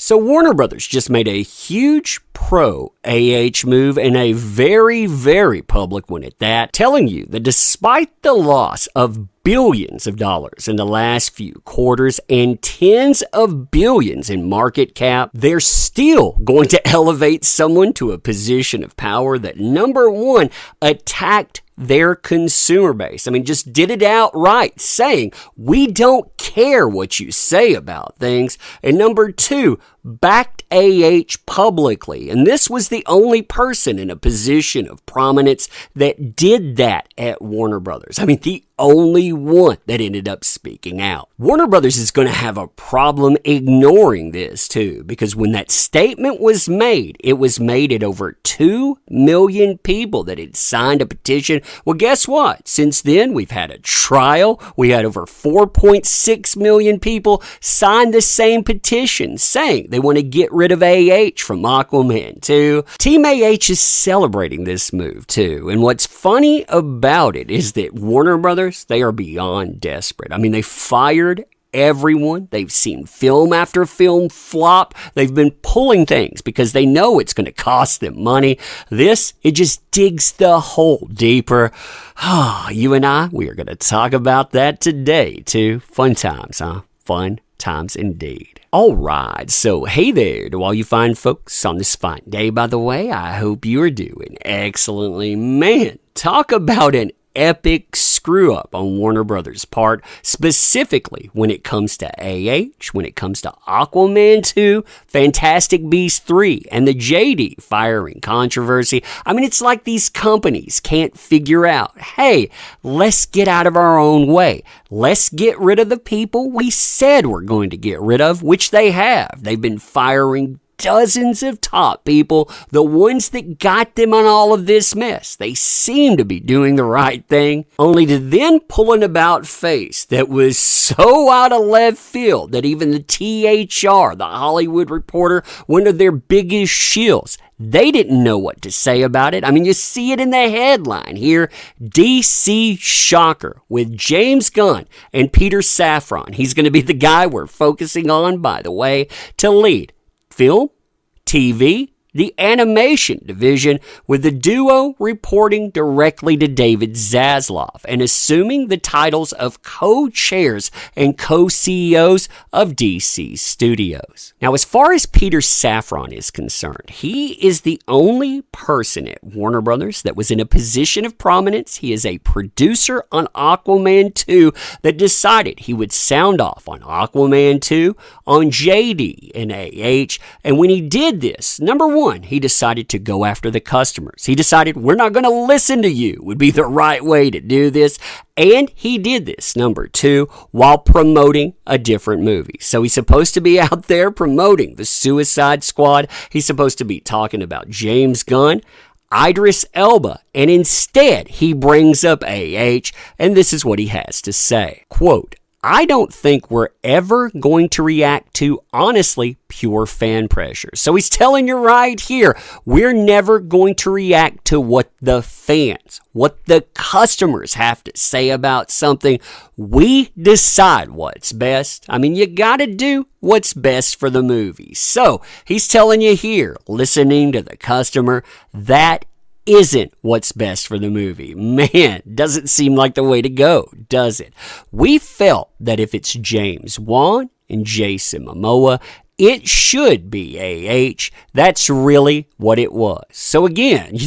So Warner Brothers just made a huge pro-AH move, and a very, very public one at that, telling you that despite the loss of billions of dollars in the last few quarters and tens of billions in market cap, they're still going to elevate someone to a position of power that, number one, attacked their consumer base. I mean, just did it outright, saying, we don't care what you say about things. And number two, backed AH publicly. And this was the only person in a position of prominence that did that at Warner Brothers. I mean, the only one that ended up speaking out. Warner Brothers is going to have a problem ignoring this too, because when that statement was made, it was made at over 2 million people that had signed a petition. Well, guess what? Since then, we've had a trial. We had over 4.6 million people sign the same petition saying they want to get rid of AH from Aquaman 2. Team AH is celebrating this move too. And what's funny about it is that Warner Brothers, they are beyond desperate. I mean, they fired everyone. They've seen film after film flop. They've been pulling things because they know it's going to cost them money. This, it just digs the hole deeper. You and I, we are going to talk about that today too. Fun times, huh? Fun times indeed. All right, so hey there to all you fine folks on this fine day, by the way. I hope you are doing excellently. Man, talk about an epic screw up on Warner Brothers' part, specifically when it comes to AH, when it comes to Aquaman 2, Fantastic Beasts 3, and the JD firing controversy. I mean, it's like these companies can't figure out, hey, let's get out of our own way. Let's get rid of the people we said we're going to get rid of, which they have. They've been firing dozens of top people, the ones that got them on all of this mess. They seem to be doing the right thing, only to then pull an about face that was so out of left field that even the THR, the Hollywood Reporter, one of their biggest shills, they didn't know what to say about it. I mean, you see it in the headline here. DC shocker with James Gunn and Peter Safran. He's going to be the guy we're focusing on, by the way, to lead film, TV, the animation division, with the duo reporting directly to David Zaslav and assuming the titles of co-chairs and co-CEOs of DC Studios. Now, as far as Peter Safran is concerned, he is the only person at Warner Brothers that was in a position of prominence. He is a producer on Aquaman 2 that decided he would sound off on Aquaman 2, on JD and AH, and when he did this, number one, he decided to go after the customers. He decided we're not going to listen to you would be the right way to do this. And he did this, number two, while promoting a different movie. So he's supposed to be out there promoting the Suicide Squad. He's supposed to be talking about James Gunn, Idris Elba, and instead he brings up AH, and this is what he has to say. Quote, I don't think we're ever going to react to, honestly, pure fan pressure. So he's telling you right here, we're never going to react to what the fans, what the customers have to say about something. We decide what's best. I mean, you gotta do what's best for the movie. So he's telling you here, listening to the customer, that isn't what's best for the movie. Man, doesn't seem like the way to go, does it? We felt that if it's James Wan and Jason Momoa, it should be AH. That's really what it was. So again,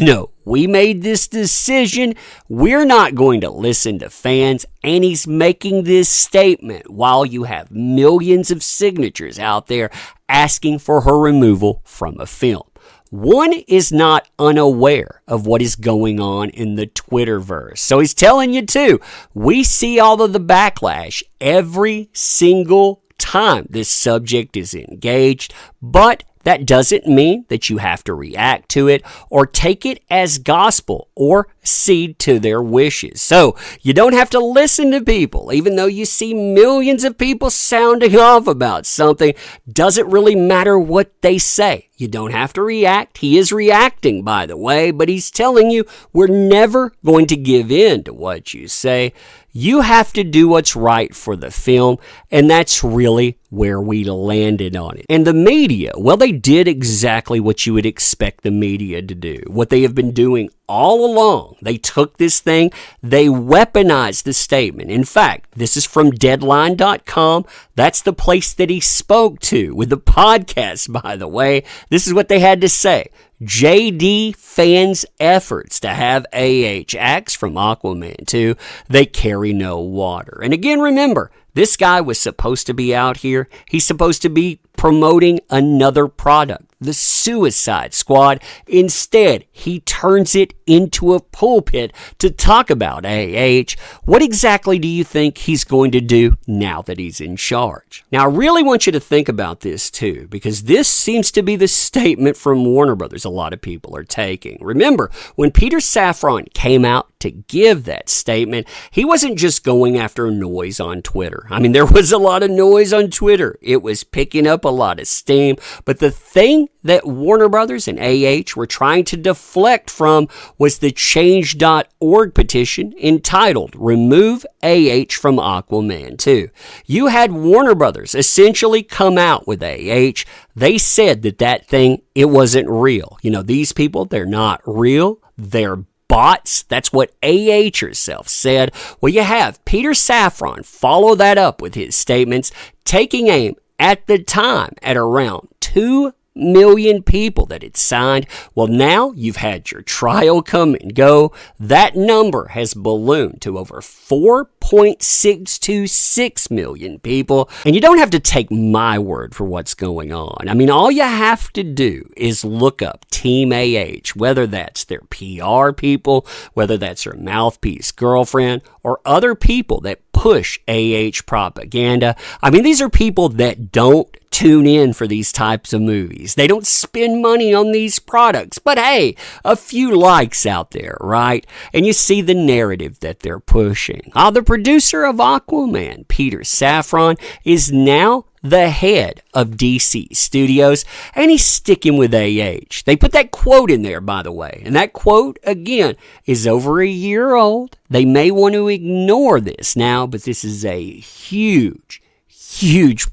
we made this decision. We're not going to listen to fans, and he's making this statement while you have millions of signatures out there asking for her removal from a film. One is not unaware of what is going on in the Twitterverse. So he's telling you too, we see all of the backlash every single time this subject is engaged, but that doesn't mean that you have to react to it or take it as gospel or cede to their wishes. So you don't have to listen to people, even though you see millions of people sounding off about something. Doesn't really matter what they say. You don't have to react. He is reacting, by the way, but he's telling you we're never going to give in to what you say. You have to do what's right for the film, and that's really where we landed on it. And the media, well, they did exactly what you would expect the media to do, what they have been doing all along. They took this thing, they weaponized the statement. In fact, this is from Deadline.com. That's the place that he spoke to with the podcast, by the way. This is what they had to say. JD fans' efforts to have AH acts from Aquaman 2, they carry no water. And again, remember, this guy was supposed to be out here. He's supposed to be promoting another product, the Suicide Squad. Instead, he turns it into a pulpit to talk about AH. What exactly do you think he's going to do now that he's in charge? Now, I really want you to think about this too, because this seems to be the statement from Warner Brothers a lot of people are taking. Remember, when Peter Safran came out to give that statement, he wasn't just going after noise on Twitter. I mean, there was a lot of noise on Twitter. It was picking up a lot of steam. But the thing that Warner Brothers and AH were trying to deflect from was the Change.org petition entitled Remove AH from Aquaman 2. You had Warner Brothers essentially come out with AH. They said that thing, it wasn't real. You know, these people, they're not real. They're bots. That's what AH herself said. Well, you have Peter Safran follow that up with his statements, taking aim at the time at around 2 million people that had signed. Well, now you've had your trial come and go. That number has ballooned to over 4.626 million people. And you don't have to take my word for what's going on. I mean, all you have to do is look up Team AH, whether that's their PR people, whether that's their mouthpiece girlfriend, or other people that push AH propaganda. I mean, these are people that don't tune in for these types of movies. They don't spend money on these products. But hey, a few likes out there, right? And you see the narrative that they're pushing. The producer of Aquaman, Peter Safran, is now the head of DC Studios, and he's sticking with AH. They put that quote in there, by the way, and that quote, again, is over a year old. They may want to ignore this now, but this is a huge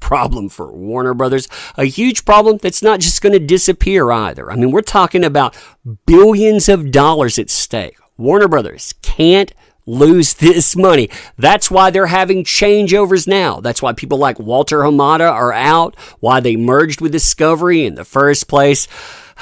problem for Warner Brothers, a huge problem that's not just going to disappear either. I mean, we're talking about billions of dollars at stake. Warner Brothers can't lose this money. That's why they're having changeovers now. That's why people like Walter Hamada are out, why they merged with Discovery in the first place.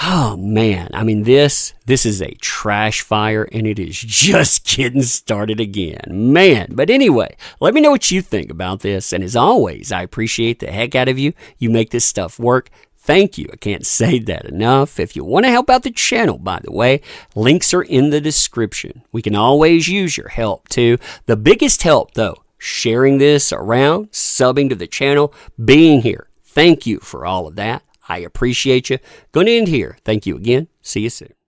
Oh man, I mean this is a trash fire, and it is just getting started again. Man, but anyway, let me know what you think about this, and as always, I appreciate the heck out of you. You make this stuff work. Thank you. I can't say that enough. If you want to help out the channel, by the way, links are in the description. We can always use your help too. The biggest help though, sharing this around, subbing to the channel, being here. Thank you for all of that. I appreciate you. Going to end here. Thank you again. See you soon.